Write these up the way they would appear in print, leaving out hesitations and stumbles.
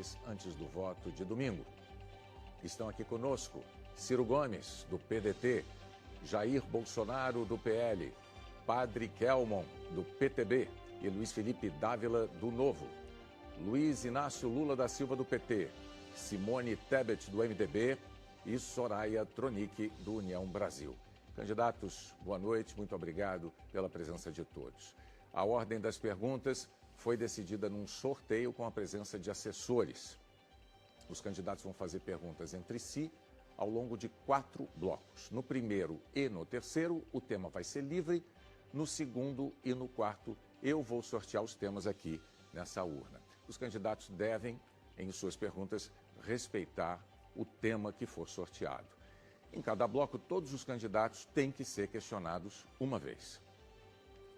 detalhes antes do voto de domingo. Estão aqui conosco Ciro Gomes, do PDT, Jair Bolsonaro, do PL, Padre Kelmon, do PTB e Luiz Felipe Dávila, do Novo, Luiz Inácio Lula da Silva, do PT, Simone Tebet, do MDB e Soraya Tronic, do União Brasil. Candidatos, boa noite, muito obrigado pela presença de todos. A ordem das perguntas foi decidida num sorteio com a presença de assessores. Os candidatos vão fazer perguntas entre si ao longo de 4 blocos. No primeiro e no terceiro, o tema vai ser livre. No segundo e no quarto, eu vou sortear os temas aqui nessa urna. Os candidatos devem, em suas perguntas, respeitar o tema que for sorteado. Em cada bloco, todos os candidatos têm que ser questionados uma vez.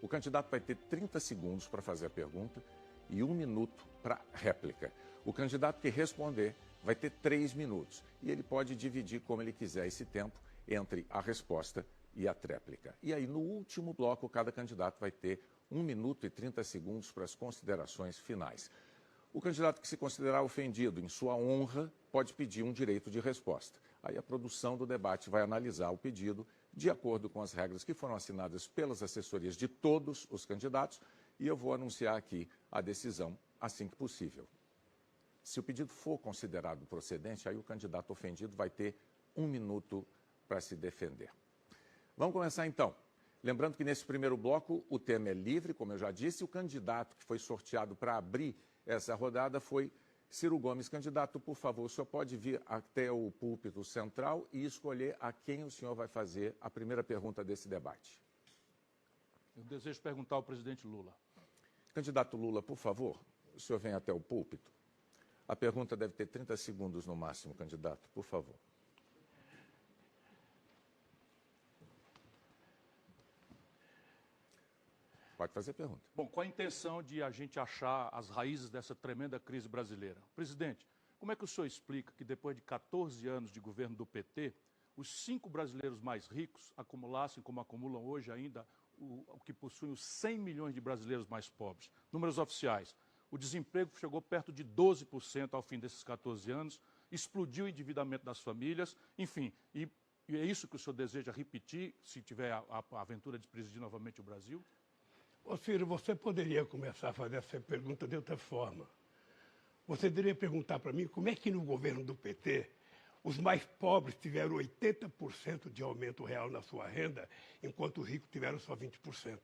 O candidato vai ter 30 segundos para fazer a pergunta e 1 minuto para réplica. O candidato que responder vai ter 3 minutos e ele pode dividir como ele quiser esse tempo entre a resposta e a tréplica. E aí, no último bloco, cada candidato vai ter 1 minuto e 30 segundos para as considerações finais. O candidato que se considerar ofendido em sua honra pode pedir um direito de resposta. Aí a produção do debate vai analisar o pedido de acordo com as regras que foram assinadas pelas assessorias de todos os candidatos e eu vou anunciar aqui a decisão assim que possível. Se o pedido for considerado procedente, aí o candidato ofendido vai ter 1 minuto para se defender. Vamos começar então. Lembrando que nesse primeiro bloco o tema é livre, como eu já disse, o candidato que foi sorteado para abrir essa rodada foi Ciro Gomes. Candidato, por favor, o senhor pode vir até o púlpito central e escolher a quem o senhor vai fazer a primeira pergunta desse debate. Eu desejo perguntar ao presidente Lula. Candidato Lula, por favor, o senhor vem até o púlpito. A pergunta deve ter 30 segundos no máximo, candidato, por favor. Pode fazer a pergunta. Bom, com a intenção de a gente achar as raízes dessa tremenda crise brasileira. Presidente, como é que o senhor explica que depois de 14 anos de governo do PT, os 5 brasileiros mais ricos acumulassem, como acumulam hoje ainda, o que possuem os 100 milhões de brasileiros mais pobres? Números oficiais. O desemprego chegou perto de 12% ao fim desses 14 anos, explodiu o endividamento das famílias, enfim, e é isso que o senhor deseja repetir, se tiver a aventura de presidir novamente o Brasil? Ô Ciro, você poderia começar a fazer essa pergunta de outra forma. Você deveria perguntar para mim como é que no governo do PT os mais pobres tiveram 80% de aumento real na sua renda, enquanto os ricos tiveram só 20%.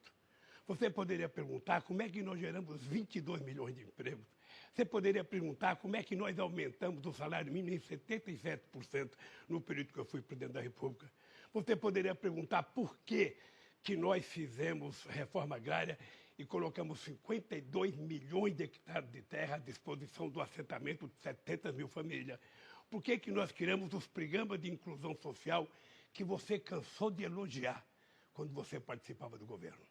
Você poderia perguntar como é que nós geramos 22 milhões de empregos. Você poderia perguntar como é que nós aumentamos o salário mínimo em 77% no período que eu fui presidente da República. Você poderia perguntar por que nós fizemos reforma agrária e colocamos 52 milhões de hectares de terra à disposição do assentamento de 70 mil famílias. Por que nós criamos os programas de inclusão social que você cansou de elogiar quando você participava do governo?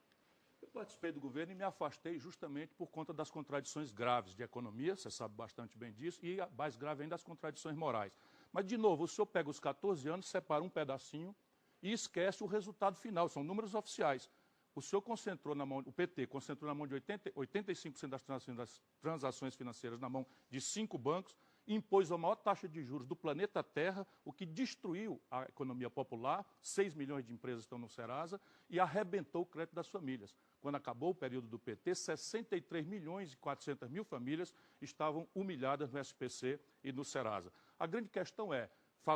Eu participei do governo e me afastei justamente por conta das contradições graves de economia, você sabe bastante bem disso, e mais grave ainda as contradições morais. Mas, de novo, o senhor pega os 14 anos, separa um pedacinho e esquece o resultado final, são números oficiais. O senhor concentrou na mão, o PT concentrou na mão de 85% das transações financeiras na mão de 5 bancos, impôs a maior taxa de juros do planeta Terra, o que destruiu a economia popular, 6 milhões de empresas estão no Serasa, e arrebentou o crédito das famílias. Quando acabou o período do PT, 63 milhões e 400 mil famílias estavam humilhadas no SPC e no Serasa. A grande questão é,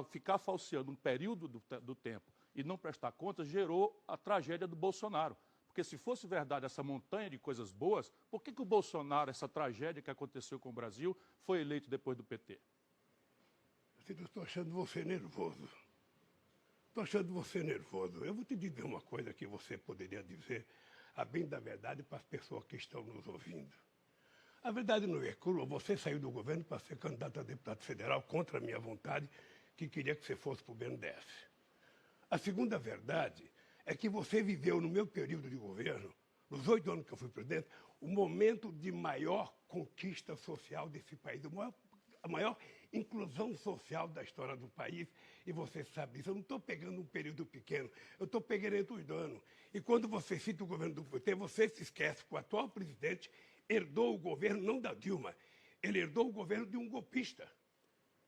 ficar falseando um período do tempo e não prestar contas gerou a tragédia do Bolsonaro. Porque se fosse verdade essa montanha de coisas boas, por que o Bolsonaro, essa tragédia que aconteceu com o Brasil, foi eleito depois do PT? Eu estou achando você nervoso. Estou achando você nervoso. Eu vou te dizer uma coisa que você poderia dizer, a bem da verdade, para as pessoas que estão nos ouvindo. A verdade não é crua. Você saiu do governo para ser candidato a deputado federal contra a minha vontade, que queria que você fosse para o BNDES. A segunda verdade é que você viveu no meu período de governo, nos 8 anos que eu fui presidente, o momento de maior conquista social desse país, a maior inclusão social da história do país, e você sabe disso. Eu não estou pegando um período pequeno, eu estou pegando entre os 2 anos. E quando você cita o governo do PT, você se esquece que o atual presidente herdou o governo não da Dilma, Ele herdou o governo de um golpista,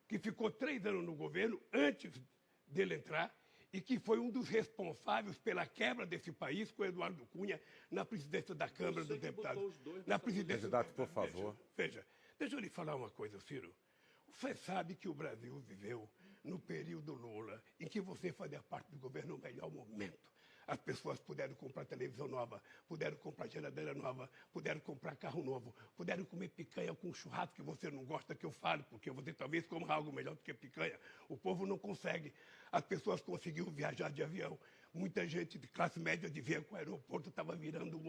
que ficou 3 anos no governo antes dele entrar e que foi um dos responsáveis pela quebra desse país com Eduardo Cunha na presidência da Câmara dos Deputados. Na presidência Candidato, por favor. Veja, deixa eu lhe falar uma coisa, Ciro. Você sabe que o Brasil viveu no período Lula, em que você fazia parte do governo no melhor momento. As pessoas puderam comprar televisão nova, puderam comprar geladeira nova, puderam comprar carro novo, puderam comer picanha com churrasco que você não gosta que eu fale, porque você talvez coma algo melhor do que picanha. O povo não consegue. As pessoas conseguiram viajar de avião. Muita gente de classe média dizia que o aeroporto estava virando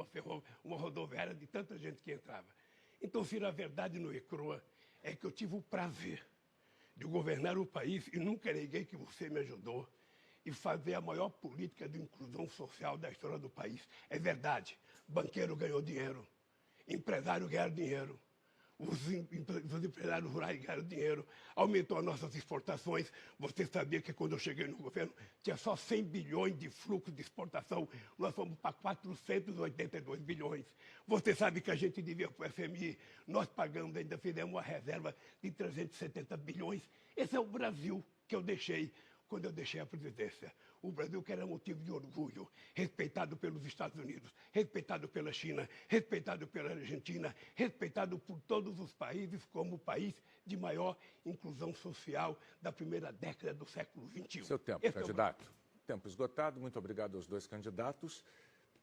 uma rodoviária de tanta gente que entrava. Então, Ciro, a verdade no ECROA é que eu tive o prazer de governar o país e nunca neguei que você me ajudou e fazer a maior política de inclusão social da história do país. É verdade, banqueiro ganhou dinheiro, empresário ganhou dinheiro, os empresários rurais ganharam dinheiro, aumentou as nossas exportações. Você sabia que quando eu cheguei no governo tinha só 100 bilhões de fluxo de exportação, nós fomos para 482 bilhões. Você sabe que a gente devia para o FMI, nós pagamos, ainda fizemos uma reserva de 370 bilhões. Esse é o Brasil que eu deixei quando eu deixei a presidência. O Brasil que era motivo de orgulho, respeitado pelos Estados Unidos, respeitado pela China, respeitado pela Argentina, respeitado por todos os países como o país de maior inclusão social da primeira década do século XXI. Seu tempo, candidato. Tempo esgotado. Muito obrigado aos dois candidatos.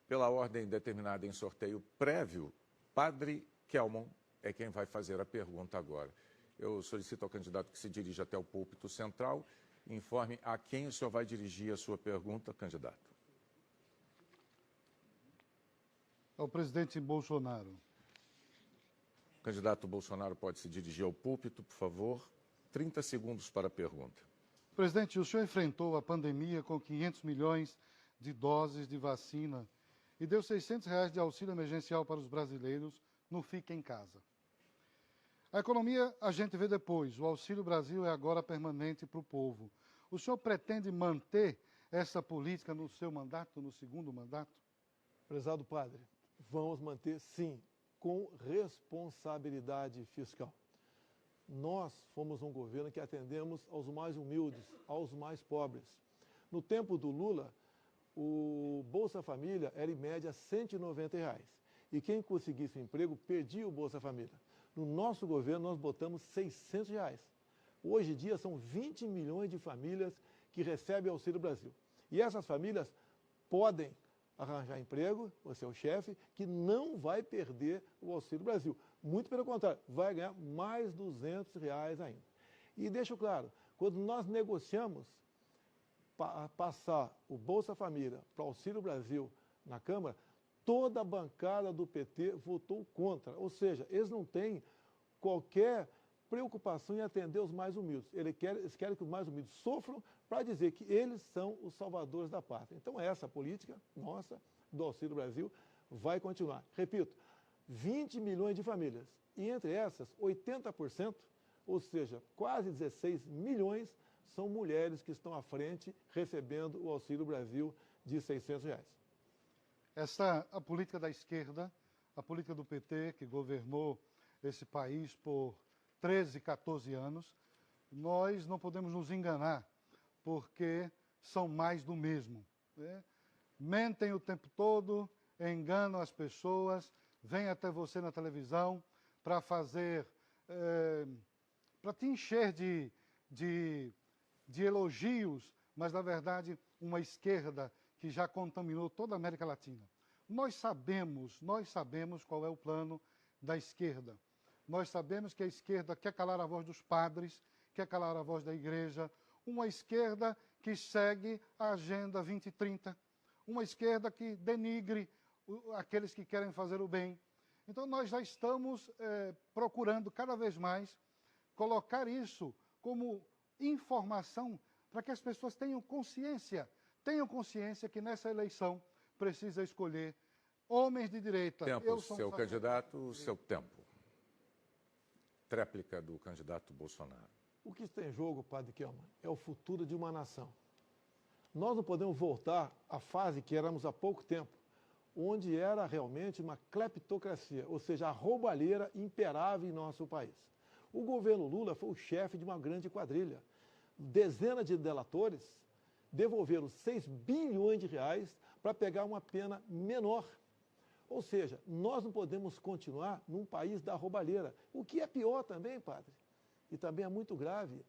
Pela ordem determinada em sorteio prévio, Padre Kelmon é quem vai fazer a pergunta agora. Eu solicito ao candidato que se dirija até o púlpito central. Informe a quem o senhor vai dirigir a sua pergunta, candidato. Ao presidente Bolsonaro. O candidato Bolsonaro pode se dirigir ao púlpito, por favor. 30 segundos para a pergunta. Presidente, o senhor enfrentou a pandemia com 500 milhões de doses de vacina e deu R$600 de auxílio emergencial para os brasileiros no Fica em Casa. A economia a gente vê depois. O Auxílio Brasil é agora permanente para o povo. O senhor pretende manter essa política no seu mandato, no segundo mandato? Prezado padre, vamos manter sim, com responsabilidade fiscal. Nós fomos um governo que atendemos aos mais humildes, aos mais pobres. No tempo do Lula, o Bolsa Família era em média R$190. E quem conseguisse um emprego perdia o Bolsa Família. No nosso governo, nós botamos R$600. Hoje em dia, são 20 milhões de famílias que recebem Auxílio Brasil. E essas famílias podem arranjar emprego, você é o chefe, que não vai perder o Auxílio Brasil. Muito pelo contrário, vai ganhar mais R$200 ainda. E deixo claro, quando nós negociamos passar o Bolsa Família para o Auxílio Brasil na Câmara, toda a bancada do PT votou contra. Ou seja, eles não têm qualquer preocupação em atender os mais humildes. Eles querem que os mais humildes sofram para dizer que eles são os salvadores da pátria. Então, essa política nossa, do Auxílio Brasil, vai continuar. Repito, 20 milhões de famílias. E entre essas, 80%, ou seja, quase 16 milhões, são mulheres que estão à frente recebendo o Auxílio Brasil de R$600. A política da esquerda, a política do PT, que governou esse país por 13, 14 anos, nós não podemos nos enganar, porque são mais do mesmo. Né? Mentem o tempo todo, enganam as pessoas, vêm até você na televisão para fazer, para te encher de elogios, mas, na verdade, uma esquerda que já contaminou toda a América Latina. Nós sabemos qual é o plano da esquerda. Nós sabemos que a esquerda quer calar a voz dos padres, quer calar a voz da igreja, uma esquerda que segue a Agenda 2030, uma esquerda que denigre aqueles que querem fazer o bem. Então, nós já estamos procurando cada vez mais colocar isso como informação para que as pessoas tenham consciência que nessa eleição precisa escolher homens de direita. Tempo, seu candidato, seu tempo. Tréplica do candidato Bolsonaro. O que está em jogo, padre Kelman, é o futuro de uma nação. Nós não podemos voltar à fase que éramos há pouco tempo, onde era realmente uma cleptocracia, ou seja, a roubalheira imperava em nosso país. O governo Lula foi o chefe de uma grande quadrilha. Dezenas de delatores devolveram 6 bilhões de reais para pegar uma pena menor. Ou seja, nós não podemos continuar num país da roubalheira. O que é pior também, padre, e também é muito grave,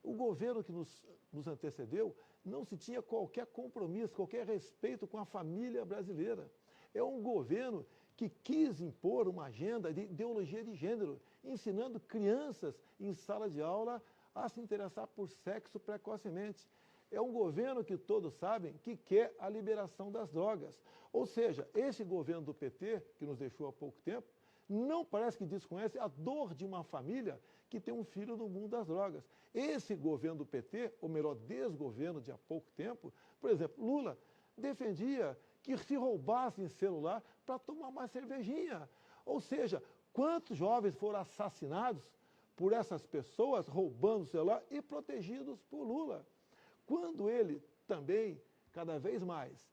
o governo que nos antecedeu não se tinha qualquer compromisso, qualquer respeito com a família brasileira. É um governo que quis impor uma agenda de ideologia de gênero, ensinando crianças em sala de aula a se interessar por sexo precocemente. É um governo que todos sabem que quer a liberação das drogas. Ou seja, esse governo do PT, que nos deixou há pouco tempo, não parece que desconhece a dor de uma família que tem um filho no mundo das drogas. Esse governo do PT, ou melhor, desgoverno de há pouco tempo, por exemplo, Lula defendia que se roubassem celular para tomar mais cervejinha. Ou seja, quantos jovens foram assassinados por essas pessoas roubando o celular e protegidos por Lula? Quando ele também, cada vez mais,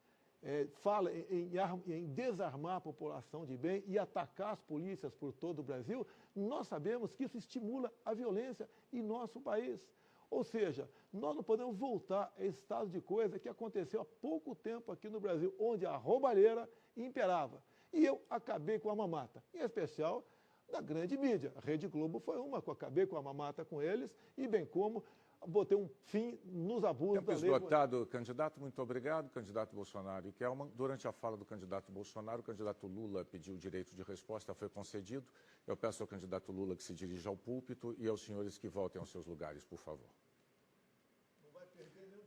fala em desarmar a população de bem e atacar as polícias por todo o Brasil, nós sabemos que isso estimula a violência em nosso país. Ou seja, nós não podemos voltar a esse estado de coisa que aconteceu há pouco tempo aqui no Brasil, onde a roubalheira imperava. E eu acabei com a mamata, em especial da grande mídia. A Rede Globo foi uma que eu acabei com a mamata com eles, e bem como botei um fim nos abusos da lei. Tempo esgotado, candidato, muito obrigado. Candidato Bolsonaro e Kelman. Durante a fala do candidato Bolsonaro, o candidato Lula pediu o direito de resposta, foi concedido. Eu peço ao candidato Lula que se dirija ao púlpito e aos senhores que voltem aos seus lugares, por favor.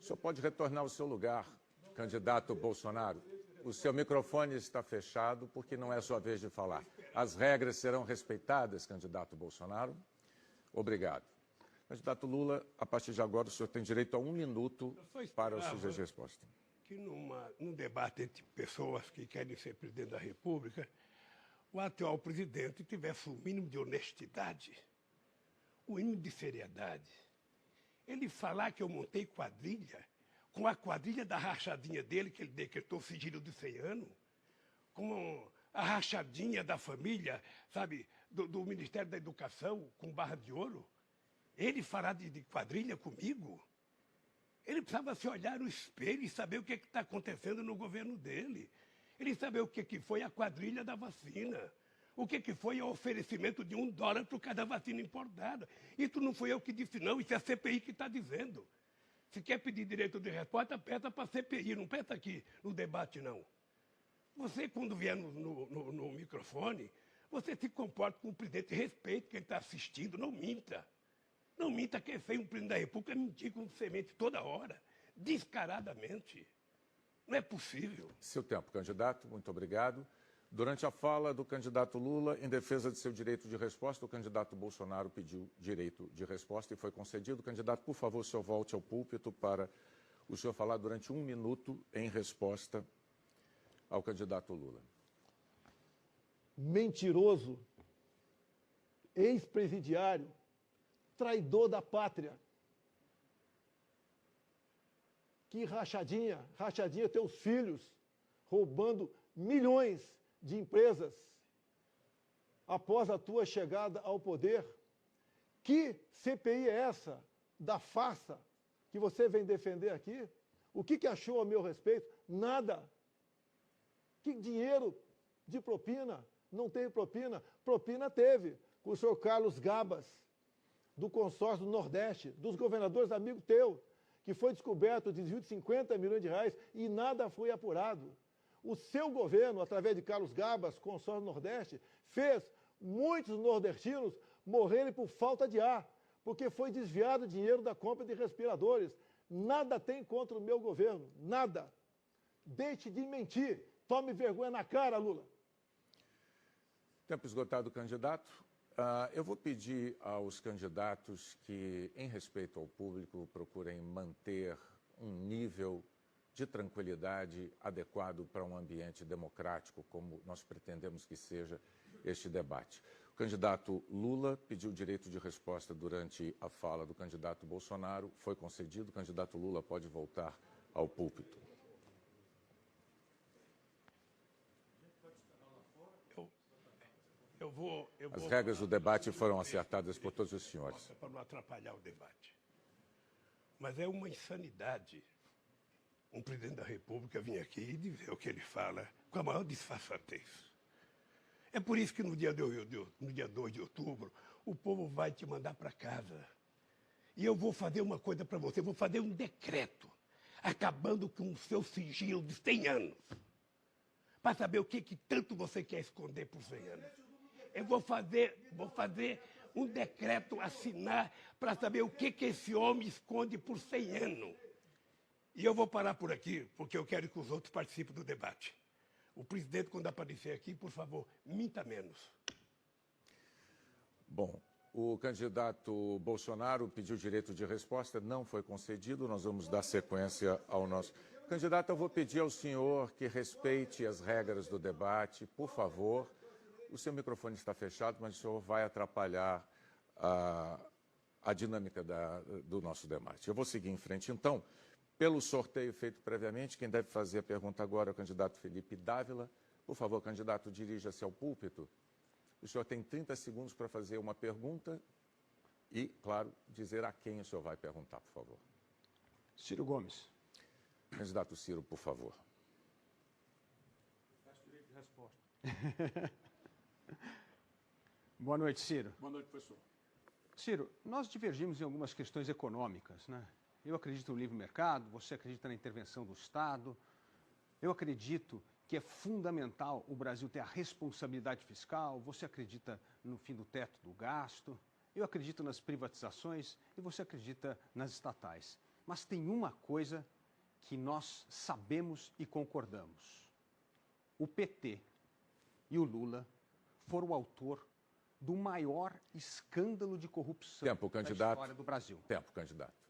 O senhor pode retornar ao seu lugar, candidato Bolsonaro. O seu microfone está fechado porque não é a sua vez de falar. As regras serão respeitadas, candidato Bolsonaro. Obrigado. Candidato Lula, a partir de agora o senhor tem direito a 1 minuto para o sujeito de resposta. Que num debate entre pessoas que querem ser presidente da República, o atual presidente tivesse o mínimo de honestidade, o mínimo de seriedade. Ele falar que eu montei quadrilha, com a quadrilha da rachadinha dele, que ele decretou sigilo de 100 anos, com a rachadinha da família, sabe, do Ministério da Educação, com barra de ouro. Ele falar de quadrilha comigo, ele precisava se olhar no espelho e saber o que está acontecendo no governo dele. Ele saber o que foi a quadrilha da vacina, o que foi o oferecimento de $1 por cada vacina importada. Isso não fui eu que disse, não, isso é a CPI que está dizendo. Se quer pedir direito de resposta, peça para a CPI, não peça aqui no debate, não. Você, quando vier no microfone, você se comporta com o presidente, respeite quem está assistindo, não minta. Não minta que é feio um presidente da República mentir com semente toda hora, descaradamente. Não é possível. Seu tempo, candidato, muito obrigado. Durante a fala do candidato Lula, em defesa de seu direito de resposta, o candidato Bolsonaro pediu direito de resposta e foi concedido. Candidato, por favor, o senhor volte ao púlpito para o senhor falar durante 1 minuto em resposta ao candidato Lula. Mentiroso, ex-presidiário, traidor da pátria. Que rachadinha, teus filhos roubando milhões de empresas após a tua chegada ao poder. Que CPI é essa da farsa que você vem defender aqui? O que achou a meu respeito? Nada. Que dinheiro de propina? Não teve propina. Propina teve com o senhor Carlos Gabas, do consórcio do Nordeste, dos governadores amigo teu, que foi descoberto o desvio de 50 milhões de reais e nada foi apurado. O seu governo, através de Carlos Gabas, consórcio do Nordeste, fez muitos nordestinos morrerem por falta de ar, porque foi desviado dinheiro da compra de respiradores. Nada tem contra o meu governo, nada. Deixe de mentir, tome vergonha na cara, Lula. Tempo esgotado, candidato. Eu vou pedir aos candidatos que, em respeito ao público, procurem manter um nível de tranquilidade adequado para um ambiente democrático, como nós pretendemos que seja este debate. O candidato Lula pediu direito de resposta durante a fala do candidato Bolsonaro, foi concedido. O candidato Lula pode voltar ao púlpito. As regras do debate foram acertadas por todos os senhores. Para não atrapalhar o debate. Mas é uma insanidade um presidente da República vir aqui e dizer o que ele fala com a maior disfarçatez. É por isso que no dia 2 de outubro, o povo vai te mandar para casa. E eu vou fazer uma coisa para você, vou fazer um decreto, acabando com o seu sigilo de 100 anos. Para saber o que tanto você quer esconder por 100 anos. Eu vou fazer um decreto, assinar, para saber o que esse homem esconde por 100 anos. E eu vou parar por aqui, porque eu quero que os outros participem do debate. O presidente, quando aparecer aqui, por favor, minta menos. Bom, o candidato Bolsonaro pediu direito de resposta, não foi concedido. Nós vamos dar sequência ao nosso... Candidato, eu vou pedir ao senhor que respeite as regras do debate, por favor. O seu microfone está fechado, mas o senhor vai atrapalhar a dinâmica do nosso debate. Eu vou seguir em frente, então. Pelo sorteio feito previamente, quem deve fazer a pergunta agora é o candidato Felipe Dávila. Por favor, candidato, dirija-se ao púlpito. O senhor tem 30 segundos para fazer uma pergunta e, claro, dizer a quem o senhor vai perguntar, por favor. Ciro Gomes. Candidato Ciro, por favor. Peço direito de resposta. Boa noite, Ciro. Boa noite, professor. Ciro, nós divergimos em algumas questões econômicas, né? Eu acredito no livre mercado, você acredita na intervenção do Estado. Eu acredito que é fundamental o Brasil ter a responsabilidade fiscal, você acredita no fim do teto do gasto, eu acredito nas privatizações e você acredita nas estatais. Mas tem uma coisa que nós sabemos e concordamos. O PT e o Lula foram o autor do maior escândalo de corrupção da história do Brasil. Tempo, candidato.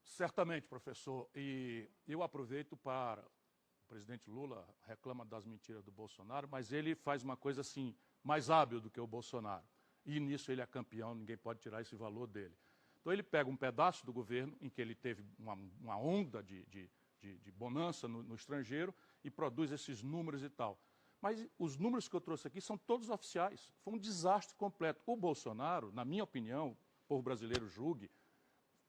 Certamente, professor, e eu aproveito para... O presidente Lula reclama das mentiras do Bolsonaro, mas ele faz uma coisa assim, mais hábil do que o Bolsonaro. E nisso ele é campeão, ninguém pode tirar esse valor dele. Então ele pega um pedaço do governo, em que ele teve uma onda de bonança no estrangeiro, e produz esses números e tal. Mas os números que eu trouxe aqui são todos oficiais. Foi um desastre completo. O Bolsonaro, na minha opinião, o povo brasileiro julgue,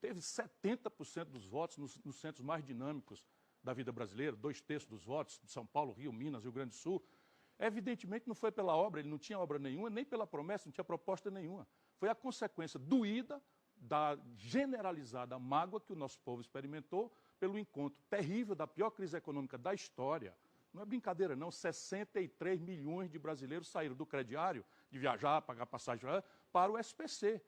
teve 70% dos votos nos centros mais dinâmicos da vida brasileira, 2/3 dos votos, de São Paulo, Rio, Minas, Rio Grande do Sul. Evidentemente não foi pela obra, ele não tinha obra nenhuma, nem pela promessa, não tinha proposta nenhuma. Foi a consequência doída da generalizada mágoa que o nosso povo experimentou pelo encontro terrível da pior crise econômica da história. Não é brincadeira não, 63 milhões de brasileiros saíram do crediário, de viajar, pagar passagem, para o SPC.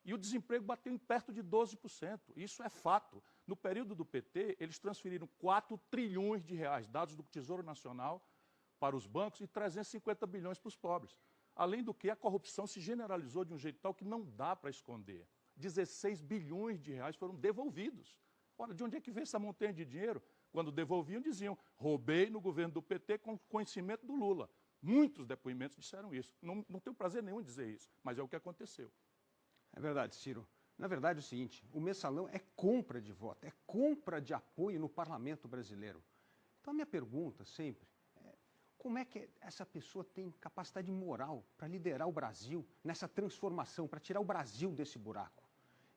E o desemprego bateu em perto de 12%. Isso é fato. No período do PT, eles transferiram 4 trilhões de reais, dados do Tesouro Nacional, para os bancos e 350 bilhões para os pobres. Além do que, a corrupção se generalizou de um jeito tal que não dá para esconder. 16 bilhões de reais foram devolvidos. Ora, de onde é que vem essa montanha de dinheiro? Quando devolviam, diziam, roubei no governo do PT com conhecimento do Lula. Muitos depoimentos disseram isso. Não tenho prazer nenhum em dizer isso, mas é o que aconteceu. É verdade, Ciro. Na verdade é o seguinte, o mensalão é compra de voto, é compra de apoio no parlamento brasileiro. Então a minha pergunta sempre é, como é que essa pessoa tem capacidade moral para liderar o Brasil nessa transformação, para tirar o Brasil desse buraco?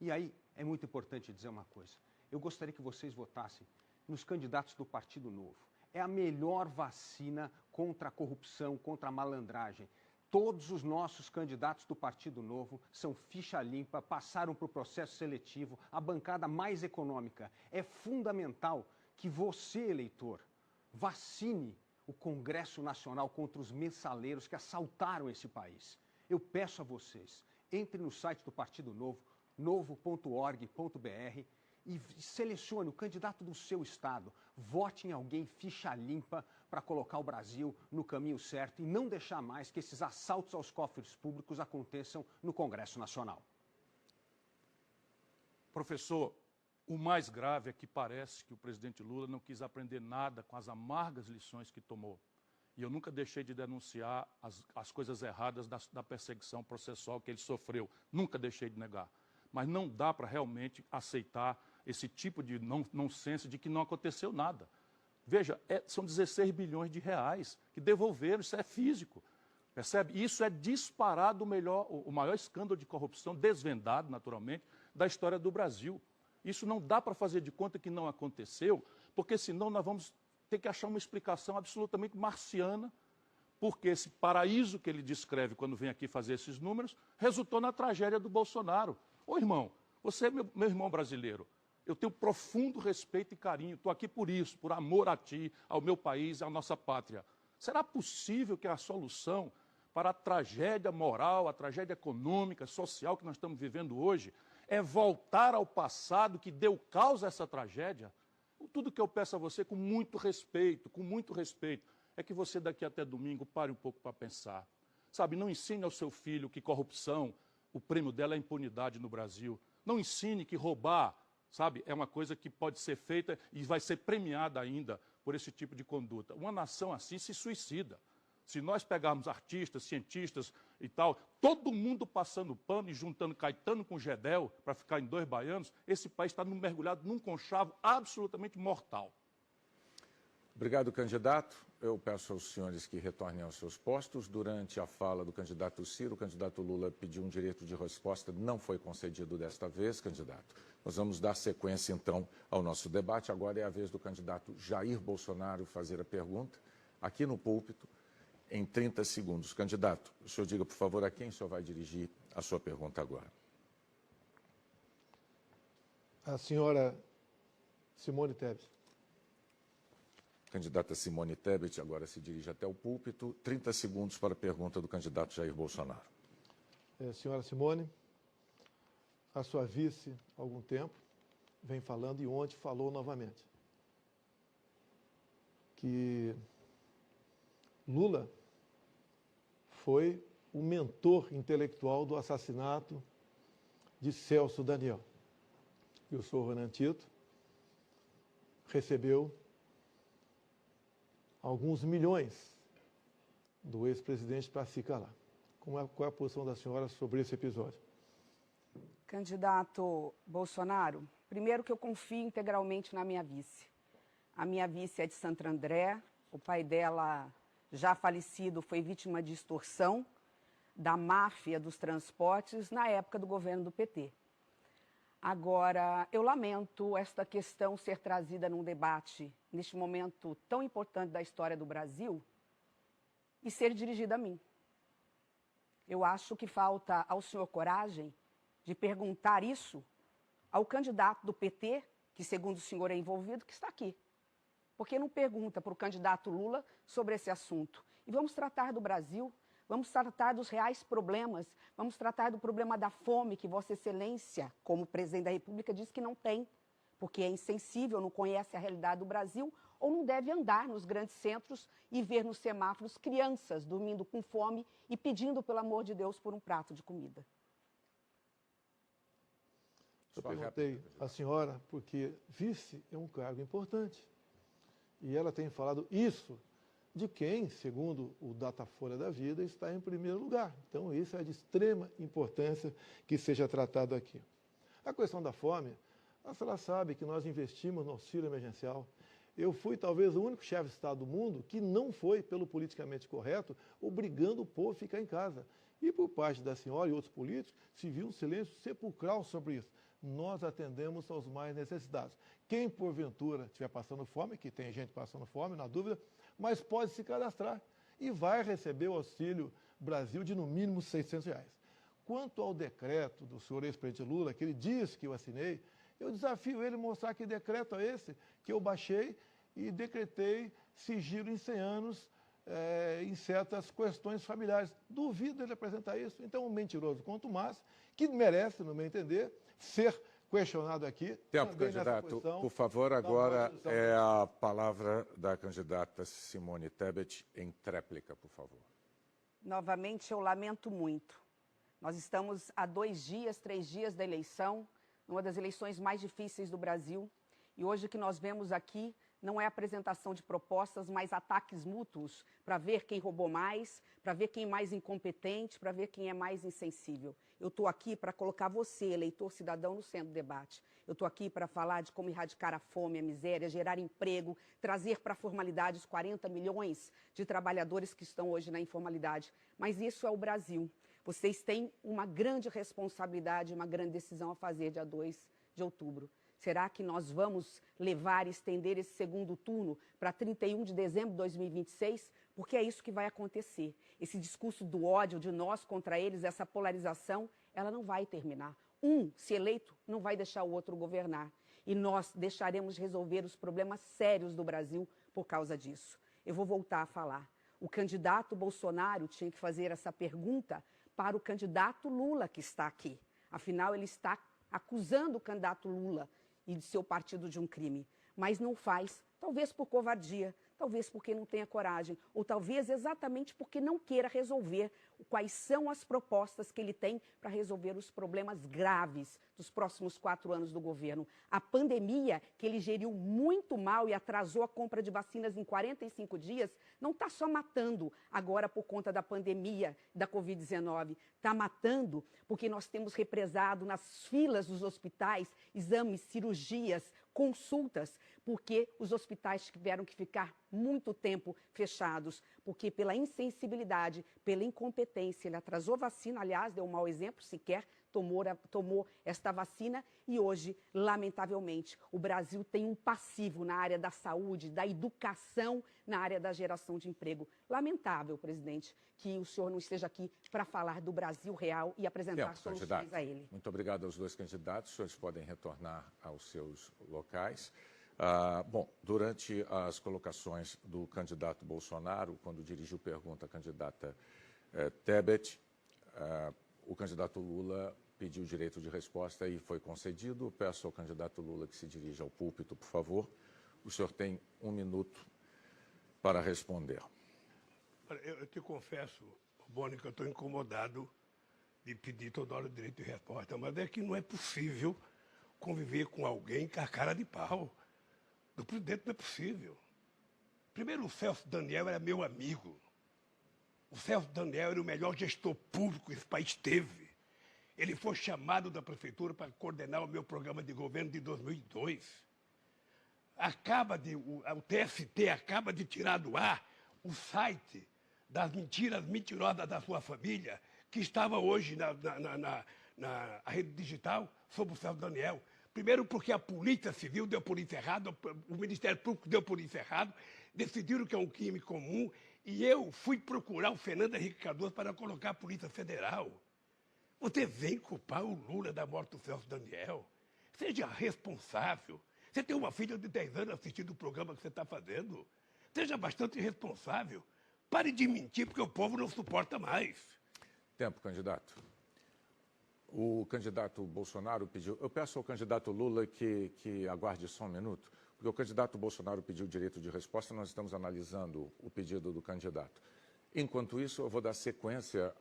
E aí é muito importante dizer uma coisa, eu gostaria que vocês votassem nos candidatos do Partido Novo. É a melhor vacina contra a corrupção, contra a malandragem. Todos os nossos candidatos do Partido Novo são ficha limpa, passaram por processo seletivo, a bancada mais econômica. É fundamental que você, eleitor, vacine o Congresso Nacional contra os mensaleiros que assaltaram esse país. Eu peço a vocês, entre no site do Partido Novo, novo.org.br, e selecione o candidato do seu estado. Vote em alguém ficha limpa para colocar o Brasil no caminho certo e não deixar mais que esses assaltos aos cofres públicos aconteçam no Congresso Nacional. Professor, o mais grave é que parece que o presidente Lula não quis aprender nada com as amargas lições que tomou. E eu nunca deixei de denunciar as coisas erradas da perseguição processual que ele sofreu. Nunca deixei de negar. Mas não dá para realmente aceitar esse tipo de nonsense de que não aconteceu nada. Veja, são 16 bilhões de reais que devolveram, isso é físico. Percebe? Isso é disparado o maior escândalo de corrupção, desvendado, naturalmente, da história do Brasil. Isso não dá para fazer de conta que não aconteceu, porque senão nós vamos ter que achar uma explicação absolutamente marciana, porque esse paraíso que ele descreve quando vem aqui fazer esses números, resultou na tragédia do Bolsonaro. Ô irmão, você é meu irmão brasileiro, eu tenho profundo respeito e carinho, estou aqui por isso, por amor a ti, ao meu país, à nossa pátria. Será possível que a solução para a tragédia moral, a tragédia econômica, social que nós estamos vivendo hoje, é voltar ao passado que deu causa a essa tragédia? Tudo que eu peço a você com muito respeito, é que você daqui até domingo pare um pouco para pensar. Sabe, não ensine ao seu filho que corrupção, o prêmio dela é impunidade no Brasil. Não ensine que roubar, sabe, é uma coisa que pode ser feita e vai ser premiada ainda por esse tipo de conduta. Uma nação assim se suicida. Se nós pegarmos artistas, cientistas e tal, todo mundo passando pano e juntando Caetano com Gedel para ficar em 2 baianos, esse país está mergulhado num conchavo absolutamente mortal. Obrigado, candidato. Eu peço aos senhores que retornem aos seus postos. Durante a fala do candidato Ciro, o candidato Lula pediu um direito de resposta, não foi concedido desta vez, candidato. Nós vamos dar sequência, então, ao nosso debate. Agora é a vez do candidato Jair Bolsonaro fazer a pergunta, aqui no púlpito, em 30 segundos. Candidato, o senhor diga, por favor, a quem o senhor vai dirigir a sua pergunta agora. A senhora Simone Tebet. Candidata Simone Tebet agora se dirige até o púlpito. 30 segundos para a pergunta do candidato Jair Bolsonaro. Senhora Simone, a sua vice, há algum tempo, vem falando e ontem falou novamente que Lula foi o mentor intelectual do assassinato de Celso Daniel. E o senhor Renan Tito recebeu alguns milhões do ex-presidente para se calar. Qual é a posição da senhora sobre esse episódio? Candidato Bolsonaro, primeiro que eu confio integralmente na minha vice. A minha vice é de Santo André, o pai dela, já falecido, foi vítima de extorsão da máfia dos transportes na época do governo do PT. Agora, eu lamento esta questão ser trazida num debate, neste momento tão importante da história do Brasil, e ser dirigida a mim. Eu acho que falta ao senhor coragem de perguntar isso ao candidato do PT, que segundo o senhor é envolvido, que está aqui. Por que não pergunta para o candidato Lula sobre esse assunto? E vamos tratar do Brasil, vamos tratar dos reais problemas, vamos tratar do problema da fome, que Vossa Excelência, como presidente da República, diz que não tem, porque é insensível, não conhece a realidade do Brasil, ou não deve andar nos grandes centros e ver nos semáforos crianças dormindo com fome e pedindo, pelo amor de Deus, por um prato de comida. Eu perguntei à senhora porque vice é um cargo importante. E ela tem falado isso de quem, segundo o Datafolha da Vida, está em primeiro lugar. Então, isso é de extrema importância que seja tratado aqui. A questão da fome, a senhora sabe que nós investimos no auxílio emergencial. Eu fui talvez o único chefe de Estado do mundo que não foi, pelo politicamente correto, obrigando o povo a ficar em casa. E por parte da senhora e outros políticos, se viu um silêncio sepulcral sobre isso. Nós atendemos aos mais necessitados. Quem, porventura, estiver passando fome, que tem gente passando fome, na dúvida, mas pode se cadastrar e vai receber o Auxílio Brasil de, no mínimo, R$600. Quanto ao decreto do senhor ex-presidente Lula, que ele diz que eu assinei, eu desafio ele a mostrar que decreto é esse que eu baixei e decretei sigilo em 100 anos em certas questões familiares. Duvido ele apresentar isso. Então, um mentiroso quanto mais, que merece, no meu entender, ser questionado aqui. Tempo, candidato. Por favor, agora é a palavra da candidata Simone Tebet em tréplica, por favor. Novamente, eu lamento muito. Nós estamos a 2 dias, 3 dias da eleição, uma das eleições mais difíceis do Brasil. E hoje o que nós vemos aqui não é apresentação de propostas, mas ataques mútuos para ver quem roubou mais, para ver quem é mais incompetente, para ver quem é mais insensível. Eu estou aqui para colocar você, eleitor cidadão, no centro do debate. Eu estou aqui para falar de como erradicar a fome, a miséria, gerar emprego, trazer para a formalidade os 40 milhões de trabalhadores que estão hoje na informalidade. Mas isso é o Brasil. Vocês têm uma grande responsabilidade, uma grande decisão a fazer dia 2 de outubro. Será que nós vamos levar e estender esse segundo turno para 31 de dezembro de 2026? Porque é isso que vai acontecer. Esse discurso do ódio de nós contra eles, essa polarização, ela não vai terminar. Um, se eleito, não vai deixar o outro governar. E nós deixaremos de resolver os problemas sérios do Brasil por causa disso. Eu vou voltar a falar. O candidato Bolsonaro tinha que fazer essa pergunta para o candidato Lula, que está aqui. Afinal, ele está acusando o candidato Lula e de seu partido de um crime, mas não faz, talvez por covardia, talvez porque não tenha coragem, ou talvez exatamente porque não queira resolver quais são as propostas que ele tem para resolver os problemas graves dos próximos 4 anos do governo. A pandemia, que ele geriu muito mal e atrasou a compra de vacinas em 45 dias, não está só matando agora por conta da pandemia da Covid-19, está matando porque nós temos represado nas filas dos hospitais exames, cirurgias, consultas, porque os hospitais tiveram que ficar muito tempo fechados, porque pela insensibilidade, pela incompetência, ele atrasou vacina, aliás, deu um mau exemplo, sequer tomou esta vacina e hoje, lamentavelmente, o Brasil tem um passivo na área da saúde, da educação, na área da geração de emprego. Lamentável, presidente, que o senhor não esteja aqui para falar do Brasil real e apresentar soluções a ele. Muito obrigado aos dois candidatos. Os senhores podem retornar aos seus locais. Bom, durante as colocações do candidato Bolsonaro, quando dirigiu pergunta à candidata Tebet, o candidato Lula pediu direito de resposta e foi concedido. Peço ao candidato Lula que se dirija ao púlpito, por favor. O senhor tem 1 minuto para responder. Eu te confesso, Boni, que eu estou incomodado de pedir toda hora o direito de resposta, mas é que não é possível conviver com alguém com a cara de pau. Do presidente não é possível. Primeiro, o Celso Daniel era meu amigo. O Celso Daniel era o melhor gestor público que esse país teve. Ele foi chamado da prefeitura para coordenar o meu programa de governo de 2002. O TST acaba de tirar do ar o site das mentiras mentirosas da sua família, que estava hoje na rede digital sobre o Celso Daniel. Primeiro porque a Polícia Civil deu por isso errado, o Ministério Público deu por isso errado, decidiram que é um crime comum, e eu fui procurar o Fernando Henrique Cardoso para colocar a Polícia Federal. Você vem culpar o Lula da morte do Celso Daniel? Seja responsável. Você tem uma filha de 10 anos assistindo o programa que você está fazendo. Seja bastante responsável. Pare de mentir, porque o povo não suporta mais. Tempo, candidato. O candidato Bolsonaro pediu... Eu peço ao candidato Lula que aguarde só 1 minuto, porque o candidato Bolsonaro pediu direito de resposta, nós estamos analisando o pedido do candidato. Enquanto isso, eu vou dar sequência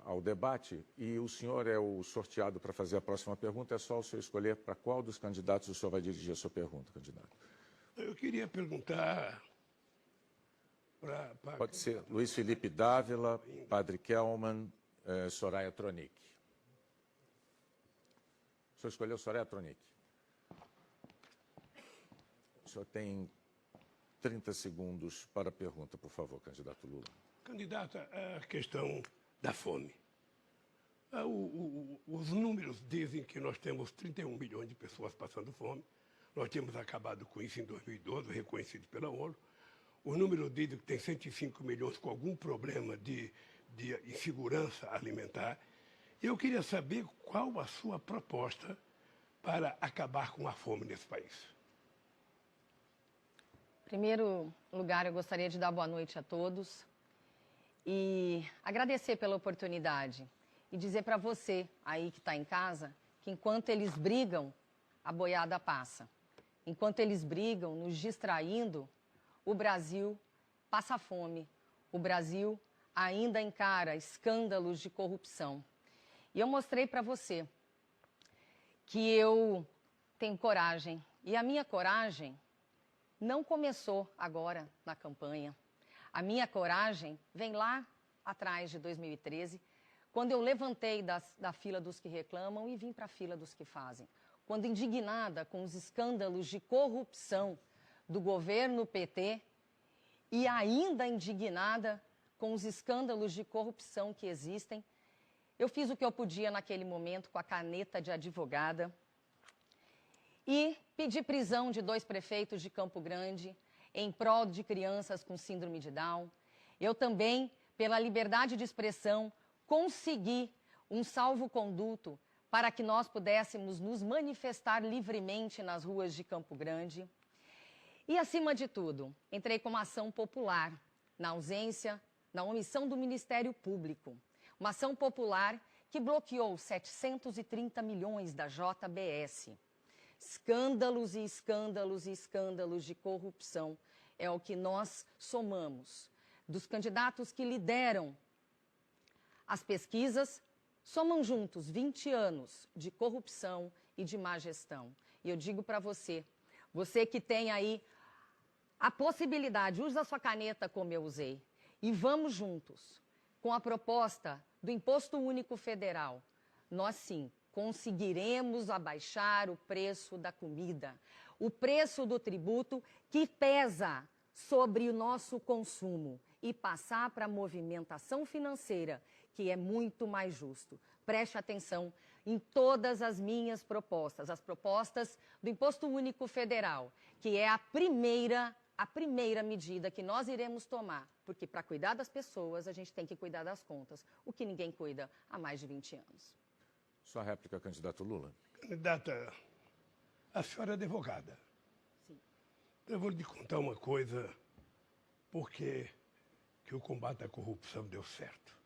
ao debate e o senhor é o sorteado para fazer a próxima pergunta. É só o senhor escolher para qual dos candidatos o senhor vai dirigir a sua pergunta, candidato. Eu queria perguntar para... Pode ser Luiz Felipe Dávila, Padre Kelman, Soraya Tronic. O senhor escolheu Soraya Tronic. O senhor tem 30 segundos para a pergunta, por favor, candidato Lula. Candidata, a questão da fome. Os números dizem que nós temos 31 milhões de pessoas passando fome. Nós tínhamos acabado com isso em 2012, reconhecido pela ONU. Os números dizem que tem 105 milhões com algum problema de insegurança alimentar. Eu queria saber qual a sua proposta para acabar com a fome nesse país. Em primeiro lugar, eu gostaria de dar boa noite a todos e agradecer pela oportunidade e dizer para você aí que está em casa que enquanto eles brigam, a boiada passa. Enquanto eles brigam, nos distraindo, o Brasil passa fome. O Brasil ainda encara escândalos de corrupção. E eu mostrei para você que eu tenho coragem. E a minha coragem não começou agora na campanha. A minha coragem vem lá atrás de 2013, quando eu levantei da fila dos que reclamam e vim para a fila dos que fazem. Quando indignada com os escândalos de corrupção do governo PT e ainda indignada com os escândalos de corrupção que existem, eu fiz o que eu podia naquele momento com a caneta de advogada e pedi prisão de 2 prefeitos de Campo Grande em prol de crianças com síndrome de Down. Eu também, pela liberdade de expressão, consegui um salvo-conduto para que nós pudéssemos nos manifestar livremente nas ruas de Campo Grande. E, acima de tudo, entrei com uma ação popular, na omissão do Ministério Público. Uma ação popular que bloqueou 730 milhões da JBS. Escândalos e escândalos e escândalos de corrupção é o que nós somamos. Dos candidatos que lideram as pesquisas, somam juntos 20 anos de corrupção e de má gestão. E eu digo para você, você que tem aí a possibilidade, usa a sua caneta como eu usei, e vamos juntos com a proposta do Imposto Único Federal. Nós sim conseguiremos abaixar o preço da comida, o preço do tributo que pesa sobre o nosso consumo e passar para a movimentação financeira, que é muito mais justo. Preste atenção em todas as minhas propostas, as propostas do Imposto Único Federal, que é a primeira medida que nós iremos tomar, porque para cuidar das pessoas a gente tem que cuidar das contas, o que ninguém cuida há mais de 20 anos. Sua réplica, candidato Lula. Candidata, a senhora é advogada. Sim. Eu vou lhe contar uma coisa, porque que o combate à corrupção deu certo.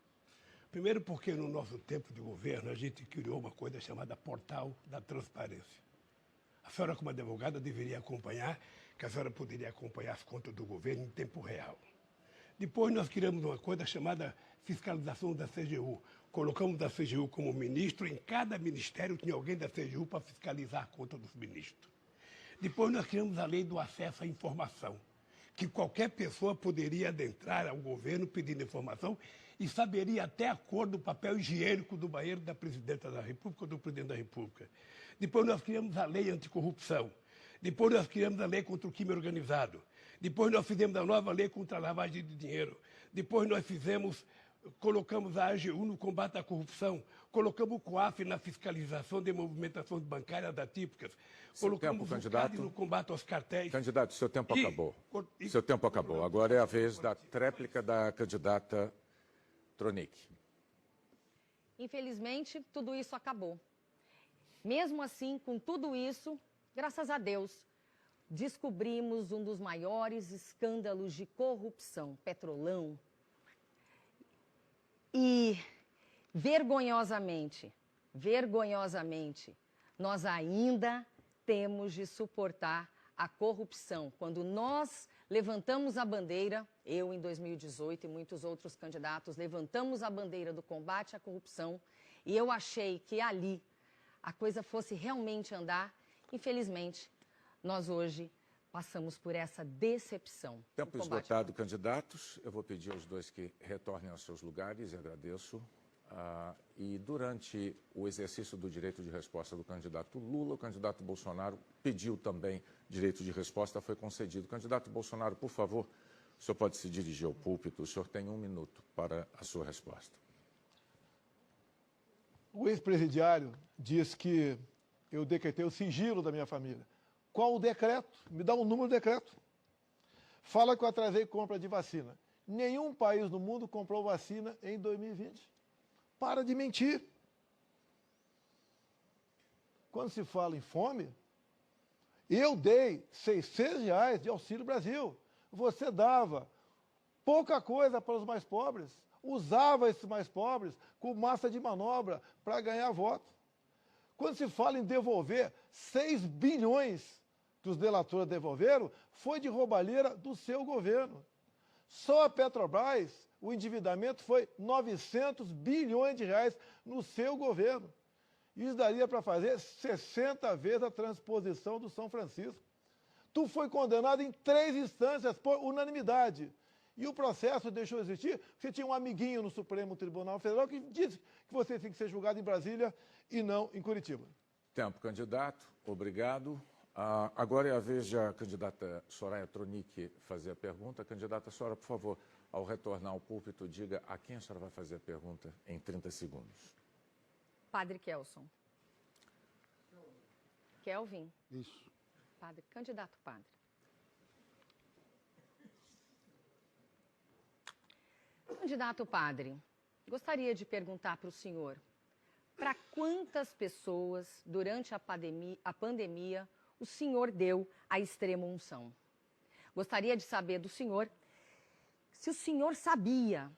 Primeiro porque no nosso tempo de governo a gente criou uma coisa chamada Portal da Transparência. A senhora, como advogada, deveria acompanhar, que a senhora poderia acompanhar as contas do governo em tempo real. Depois nós criamos uma coisa chamada fiscalização da CGU. Colocamos a CGU como ministro, em cada ministério tinha alguém da CGU para fiscalizar a conta dos ministros. Depois nós criamos a lei do acesso à informação, que qualquer pessoa poderia adentrar ao governo pedindo informação e saberia até a cor do papel higiênico do banheiro da presidenta da República ou do presidente da República. Depois nós criamos a lei anticorrupção. Depois nós criamos a lei contra o crime organizado. Depois nós fizemos a nova lei contra a lavagem de dinheiro. Depois nós colocamos a AGU no combate à corrupção. Colocamos o COAF na fiscalização de movimentações bancárias atípicas. Colocamos o CAD no combate aos cartéis. Candidato, seu tempo acabou. Seu tempo acabou. Agora é a vez da tréplica da candidata Tronic. Infelizmente, tudo isso acabou. Mesmo assim, com tudo isso, graças a Deus, descobrimos um dos maiores escândalos de corrupção, Petrolão. E, vergonhosamente, nós ainda temos de suportar a corrupção. Quando nós levantamos a bandeira, eu em 2018 e muitos outros candidatos, levantamos a bandeira do combate à corrupção, e eu achei que ali a coisa fosse realmente andar. Infelizmente, nós hoje passamos por essa decepção. Tempo esgotado, candidatos. Eu vou pedir aos dois que retornem aos seus lugares e agradeço. E durante o exercício do direito de resposta do candidato Lula, o candidato Bolsonaro pediu também direito de resposta, foi concedido. Candidato Bolsonaro, por favor, o senhor pode se dirigir ao púlpito. O senhor tem 1 minuto para a sua resposta. O ex-presidiário diz que eu decretei o sigilo da minha família. Qual o decreto? Me dá um número do decreto. Fala que eu atrasei compra de vacina. Nenhum país no mundo comprou vacina em 2020. Para de mentir. Quando se fala em fome, eu dei R$600 de Auxílio Brasil. Você dava pouca coisa para os mais pobres, usava esses mais pobres com massa de manobra para ganhar voto. Quando se fala em devolver 6 bilhões que os delatores devolveram, foi de roubalheira do seu governo. Só a Petrobras, o endividamento foi 900 bilhões de reais no seu governo. Isso daria para fazer 60 vezes a transposição do São Francisco. Tu foi condenado em 3 instâncias por unanimidade. E o processo deixou de existir, você tinha um amiguinho no Supremo Tribunal Federal que disse que você tem que ser julgado em Brasília e não em Curitiba. Tempo, candidato. Obrigado. Agora é a vez da candidata Soraya Tronic fazer a pergunta. Candidata, a senhora, por favor, ao retornar ao púlpito, diga a quem a senhora vai fazer a pergunta em 30 segundos. Padre Kelson. Kelvin. Isso. Padre, candidato padre. Candidato padre, gostaria de perguntar para o senhor, para quantas pessoas, durante a pandemia, o senhor deu a extrema unção? Gostaria de saber do senhor se o senhor sabia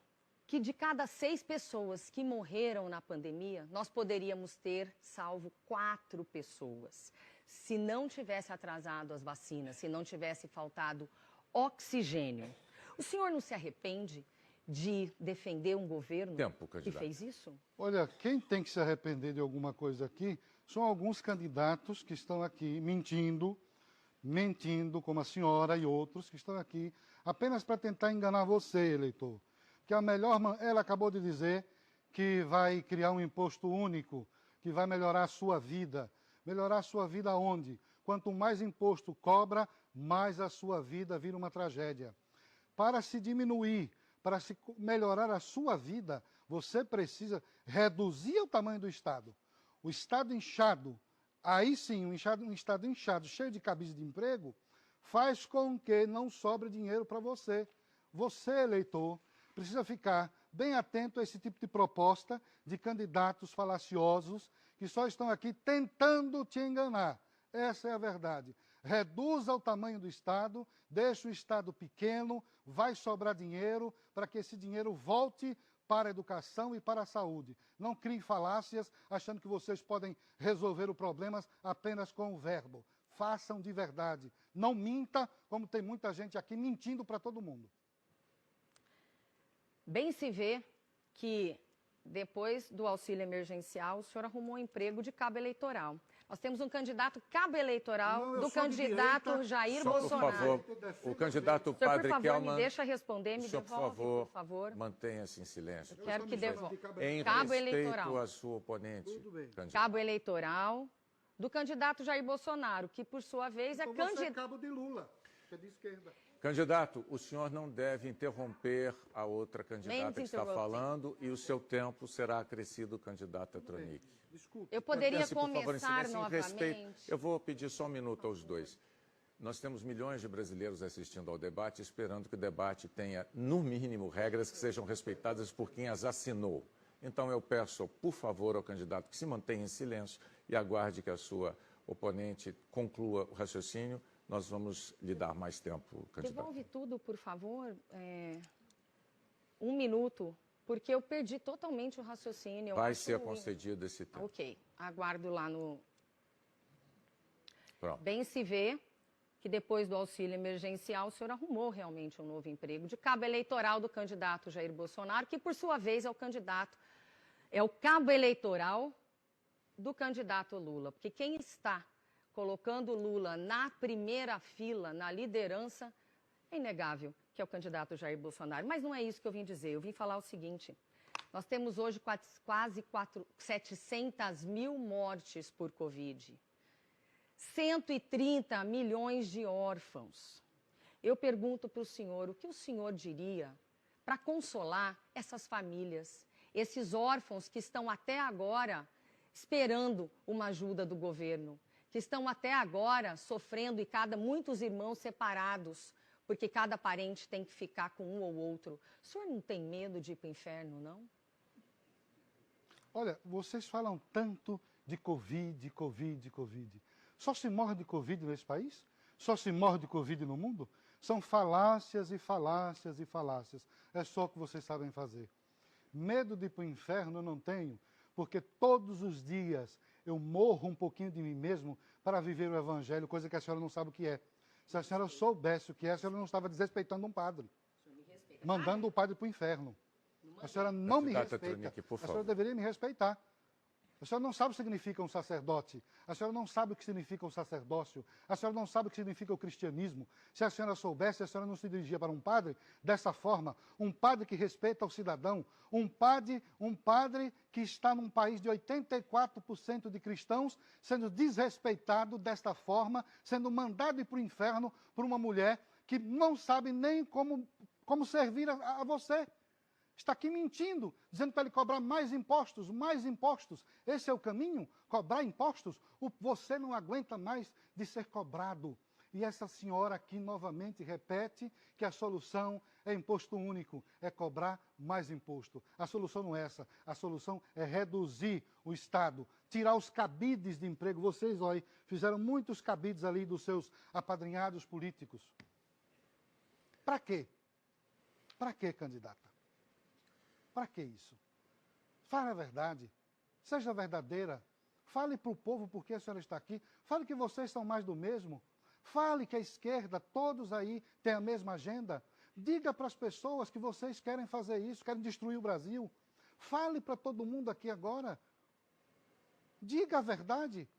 que de cada 6 pessoas que morreram na pandemia, nós poderíamos ter salvo 4 pessoas. Se não tivesse atrasado as vacinas, se não tivesse faltado oxigênio. O senhor não se arrepende de defender um governo que fez isso? Olha, quem tem que se arrepender de alguma coisa aqui são alguns candidatos que estão aqui mentindo, como a senhora e outros que estão aqui apenas para tentar enganar você, eleitor. Que ela acabou de dizer que vai criar um imposto único, que vai melhorar a sua vida. Melhorar a sua vida onde? Quanto mais imposto cobra, mais a sua vida vira uma tragédia. Para se diminuir, para se melhorar a sua vida, você precisa reduzir o tamanho do Estado. O Estado inchado, aí sim, um Estado inchado, cheio de cabide de emprego, faz com que não sobre dinheiro para você. Você, eleitor, precisa ficar bem atento a esse tipo de proposta de candidatos falaciosos que só estão aqui tentando te enganar. Essa é a verdade. Reduza o tamanho do Estado, deixe o Estado pequeno, vai sobrar dinheiro para que esse dinheiro volte para a educação e para a saúde. Não criem falácias achando que vocês podem resolver os problemas apenas com o verbo. Façam de verdade. Não minta, como tem muita gente aqui mentindo para todo mundo. Bem se vê que depois do auxílio emergencial, o senhor arrumou um emprego de cabo eleitoral. Nós temos um candidato cabo eleitoral do candidato Jair Bolsonaro. Por favor, o candidato senhor, Padre por favor, Kelman, me deixa responder, me devolve, por favor. Mantenha-se em silêncio. Quero que devolva. Em Cabo respeito eleitoral. à sua oponente. Cabo eleitoral do candidato Jair Bolsonaro, que por sua vez é candidato. Cabo de Lula, que é de esquerda. Candidato, o senhor não deve interromper a outra candidata que está falando e o seu tempo será acrescido, candidata Tronic. Desculpe. Eu poderia Mantenha-se, por favor, em começar silêncio, em respeito. novamente. Eu vou pedir só um minuto aos dois. Nós temos milhões de brasileiros assistindo ao debate, esperando que o debate tenha, no mínimo, regras que sejam respeitadas por quem as assinou. Então, eu peço, por favor, ao candidato que se mantenha em silêncio e aguarde que a sua oponente conclua o raciocínio. Nós vamos lhe dar mais tempo, candidato. Devolve tudo, por favor. 1 minuto, porque eu perdi totalmente o raciocínio. Vai ser concedido esse tempo. Ok, aguardo lá no... Pronto. Bem se vê que depois do auxílio emergencial, o senhor arrumou realmente um novo emprego de cabo eleitoral do candidato Jair Bolsonaro, que por sua vez é o cabo eleitoral do candidato Lula. Porque quem está colocando Lula na primeira fila, na liderança, é inegável que é o candidato Jair Bolsonaro. Mas não é isso que eu vim dizer. Eu vim falar o seguinte: nós temos hoje quase 700 mil mortes por Covid. 130 milhões de órfãos. Eu pergunto para o senhor, o que o senhor diria para consolar essas famílias, esses órfãos que estão até agora esperando uma ajuda do governo, que estão até agora sofrendo e muitos irmãos separados, porque cada parente tem que ficar com um ou outro. O senhor não tem medo de ir para o inferno, não? Olha, vocês falam tanto de Covid, Covid, Covid. Só se morre de Covid nesse país? Só se morre de Covid no mundo? São falácias e falácias e falácias. É só o que vocês sabem fazer. Medo de ir para o inferno eu não tenho, porque todos os dias eu morro um pouquinho de mim mesmo para viver o evangelho, coisa que a senhora não sabe o que é. Se a senhora soubesse o que é, a senhora não estava desrespeitando um padre, mandando o padre para o inferno. A senhora não me respeita, a senhora deveria me respeitar. A senhora não sabe o que significa um sacerdote. A senhora não sabe o que significa um sacerdócio. A senhora não sabe o que significa o cristianismo. Se a senhora soubesse, a senhora não se dirigia para um padre dessa forma. Um padre que respeita o cidadão. Um padre que está num país de 84% de cristãos sendo desrespeitado desta forma, sendo mandado ir para o inferno por uma mulher que não sabe nem como servir a você. Está aqui mentindo, dizendo para ele cobrar mais impostos, mais impostos. Esse é o caminho? Cobrar impostos? Você não aguenta mais de ser cobrado. E essa senhora aqui novamente repete que a solução é imposto único, é cobrar mais imposto. A solução não é essa. A solução é reduzir o Estado, tirar os cabides de emprego. Vocês, olha, fizeram muitos cabides ali dos seus apadrinhados políticos. Para quê? Para quê, candidata? Para que isso? Fale a verdade. Seja verdadeira. Fale para o povo por que a senhora está aqui. Fale que vocês são mais do mesmo. Fale que a esquerda, todos aí, têm a mesma agenda. Diga para as pessoas que vocês querem fazer isso, querem destruir o Brasil. Fale para todo mundo aqui agora. Diga a verdade.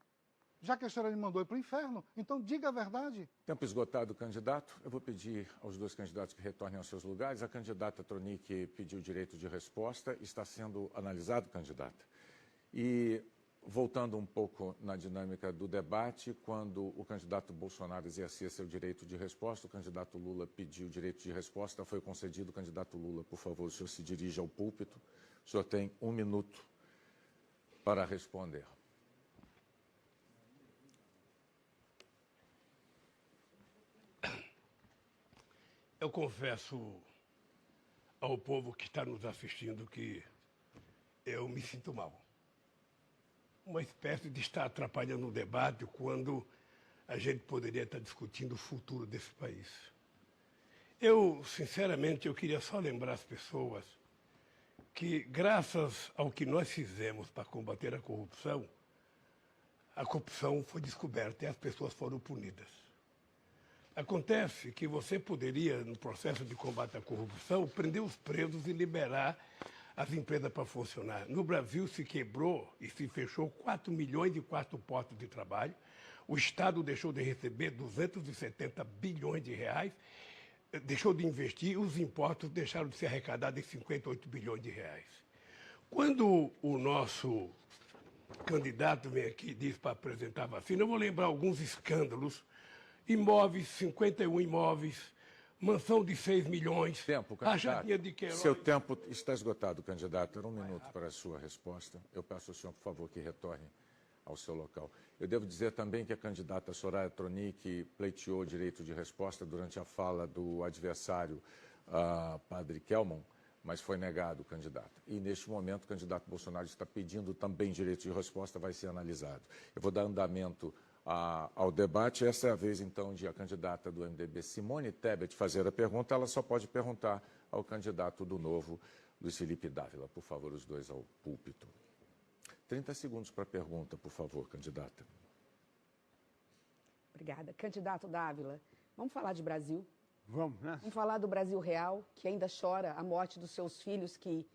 Já que a senhora me mandou ir para o inferno, então diga a verdade. Tempo esgotado, candidato. Eu vou pedir aos dois candidatos que retornem aos seus lugares. A candidata Tronic pediu direito de resposta. Está sendo analisado, candidata. E, voltando um pouco na dinâmica do debate, quando o candidato Bolsonaro exercia seu direito de resposta, o candidato Lula pediu direito de resposta, foi concedido. Candidato Lula, por favor, o senhor se dirige ao púlpito. O senhor tem 1 minuto para responder. Eu confesso ao povo que está nos assistindo que eu me sinto mal. Uma espécie de estar atrapalhando o debate quando a gente poderia estar discutindo o futuro desse país. Sinceramente, eu queria só lembrar as pessoas que, graças ao que nós fizemos para combater a corrupção foi descoberta e as pessoas foram punidas. Acontece que você poderia, no processo de combate à corrupção, prender os presos e liberar as empresas para funcionar. No Brasil se quebrou e se fechou 4 milhões e 4 postos de trabalho. O Estado deixou de receber 270 bilhões de reais, deixou de investir, os impostos deixaram de ser arrecadados em 58 bilhões de reais. Quando o nosso candidato vem aqui e diz para apresentar a vacina, eu vou lembrar alguns escândalos. Imóveis, 51 imóveis, mansão de 6 milhões. Tempo, candidato. Seu tempo está esgotado, candidato. Era 1 minuto para a sua resposta. Eu peço ao senhor, por favor, que retorne ao seu local. Eu devo dizer também que a candidata Soraya Tronic pleiteou direito de resposta durante a fala do adversário, Padre Kelmon, mas foi negado, candidato. E, neste momento, o candidato Bolsonaro está pedindo também direito de resposta, vai ser analisado. Eu vou dar andamento ao debate. Essa é a vez, então, de a candidata do MDB, Simone Tebet, fazer a pergunta. Ela só pode perguntar ao candidato do Novo, Luiz Felipe Dávila. Por favor, os dois ao púlpito. 30 segundos para a pergunta, por favor, candidata. Obrigada. Candidato Dávila, vamos falar de Brasil? Vamos, né? Vamos falar do Brasil real, que ainda chora a morte dos seus filhos que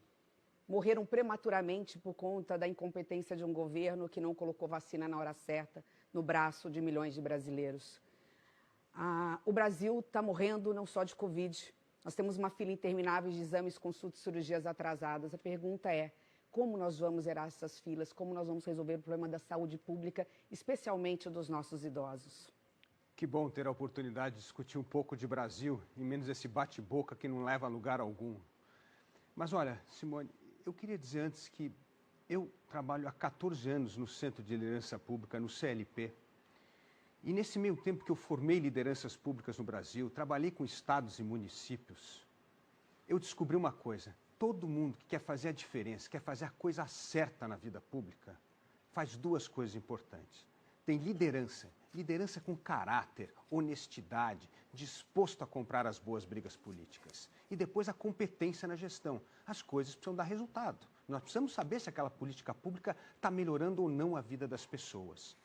morreram prematuramente por conta da incompetência de um governo que não colocou vacina na hora certa no braço de milhões de brasileiros. O Brasil está morrendo não só de Covid. Nós temos uma fila interminável de exames, consultas e cirurgias atrasadas. A pergunta é, como nós vamos zerar essas filas? Como nós vamos resolver o problema da saúde pública, especialmente dos nossos idosos? Que bom ter a oportunidade de discutir um pouco de Brasil, e menos esse bate-boca que não leva a lugar algum. Mas olha, Simone, eu queria dizer antes que eu trabalho há 14 anos no Centro de Liderança Pública, no CLP. E nesse meio tempo que eu formei lideranças públicas no Brasil, trabalhei com estados e municípios, eu descobri uma coisa. Todo mundo que quer fazer a diferença, quer fazer a coisa certa na vida pública, faz 2 coisas importantes. Tem liderança com caráter, honestidade, disposto a comprar as boas brigas políticas. E depois a competência na gestão. As coisas precisam dar resultado. Nós precisamos saber se aquela política pública está melhorando ou não a vida das pessoas.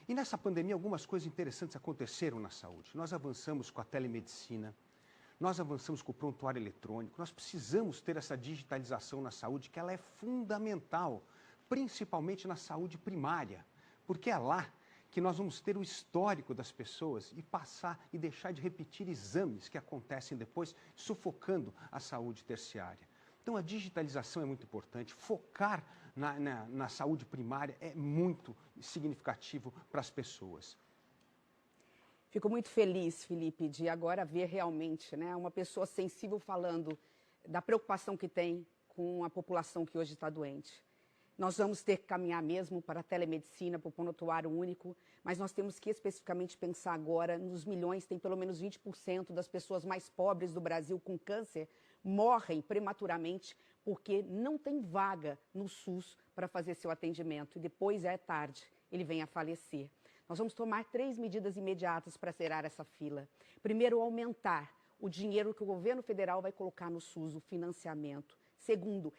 E nessa pandemia, algumas coisas interessantes aconteceram na saúde. Nós avançamos com a telemedicina, nós avançamos com o prontuário eletrônico, nós precisamos ter essa digitalização na saúde, que ela é fundamental principalmente na saúde primária, porque é lá que nós vamos ter o histórico das pessoas e passar e deixar de repetir exames que acontecem depois, sufocando a saúde terciária. Então, a digitalização é muito importante, focar na saúde primária é muito significativo para as pessoas. Fico muito feliz, Felipe, de agora ver realmente, né, uma pessoa sensível falando da preocupação que tem com a população que hoje está doente. Nós vamos ter que caminhar mesmo para a telemedicina, para o prontuário único, mas nós temos que especificamente pensar agora nos milhões, tem pelo menos 20% das pessoas mais pobres do Brasil com câncer morrem prematuramente porque não tem vaga no SUS para fazer seu atendimento e depois é tarde, ele vem a falecer. Nós vamos tomar 3 medidas imediatas para zerar essa fila. Primeiro, aumentar o dinheiro que o governo federal vai colocar no SUS, o financiamento. Segundo,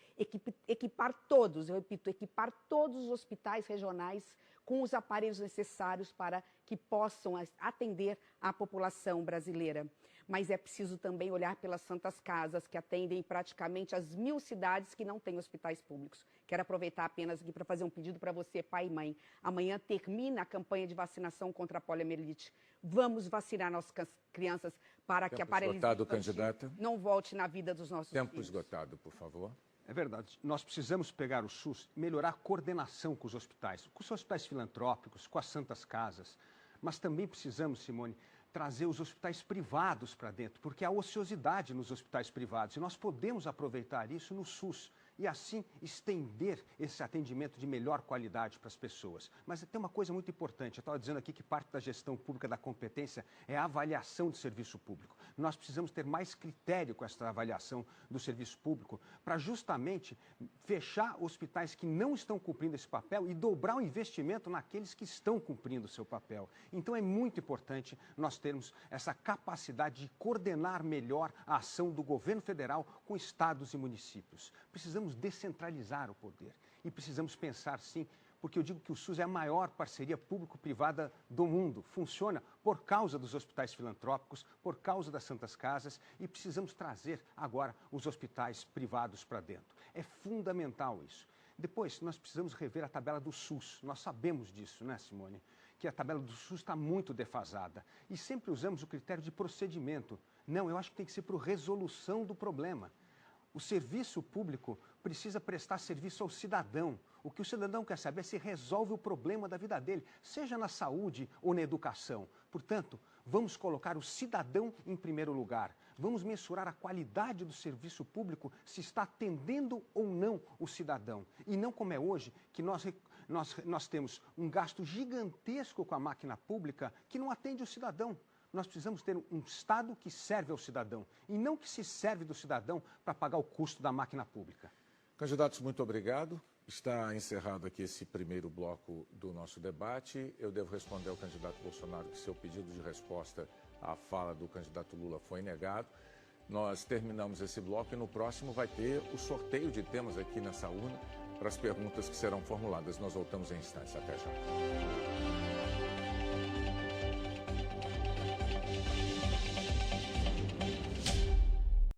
equipar todos, eu repito, equipar todos os hospitais regionais com os aparelhos necessários para que possam atender a população brasileira. Mas é preciso também olhar pelas Santas Casas, que atendem praticamente as 1000 cidades que não têm hospitais públicos. Quero aproveitar apenas aqui para fazer um pedido para você, pai e mãe. Amanhã termina a campanha de vacinação contra a poliomielite. Vamos vacinar nossas crianças para que a paralisia infantil não volte na vida dos nossos filhos. Tempo esgotado, por favor. É verdade. Nós precisamos pegar o SUS e melhorar a coordenação com os hospitais filantrópicos, com as Santas Casas. Mas também precisamos, Simone, trazer os hospitais privados para dentro, porque há ociosidade nos hospitais privados e nós podemos aproveitar isso no SUS e assim estender esse atendimento de melhor qualidade para as pessoas. Mas tem uma coisa muito importante, eu estava dizendo aqui que parte da gestão pública da competência é a avaliação do serviço público. Nós precisamos ter mais critério com essa avaliação do serviço público para justamente fechar hospitais que não estão cumprindo esse papel e dobrar o investimento naqueles que estão cumprindo o seu papel. Então é muito importante nós termos essa capacidade de coordenar melhor a ação do governo federal com estados e municípios. Precisamos descentralizar o poder e precisamos pensar, sim, porque eu digo que o SUS é a maior parceria público-privada do mundo. Funciona por causa dos hospitais filantrópicos, por causa das Santas Casas e precisamos trazer agora os hospitais privados para dentro. É fundamental isso. Depois, nós precisamos rever a tabela do SUS. Nós sabemos disso, né, Simone? Que a tabela do SUS está muito defasada. E sempre usamos o critério de procedimento. Não, eu acho que tem que ser por resolução do problema. O serviço público precisa prestar serviço ao cidadão. O que o cidadão quer saber é se resolve o problema da vida dele, seja na saúde ou na educação. Portanto, vamos colocar o cidadão em primeiro lugar. Vamos mensurar a qualidade do serviço público, se está atendendo ou não o cidadão. E não como é hoje, que nós temos um gasto gigantesco com a máquina pública que não atende o cidadão. Nós precisamos ter um Estado que serve ao cidadão e não que se serve do cidadão para pagar o custo da máquina pública. Candidatos, muito obrigado. Está encerrado aqui esse primeiro bloco do nosso debate. Eu devo responder ao candidato Bolsonaro que seu pedido de resposta à fala do candidato Lula foi negado. Nós terminamos esse bloco e no próximo vai ter o sorteio de temas aqui nessa urna para as perguntas que serão formuladas. Nós voltamos em instantes. Até já.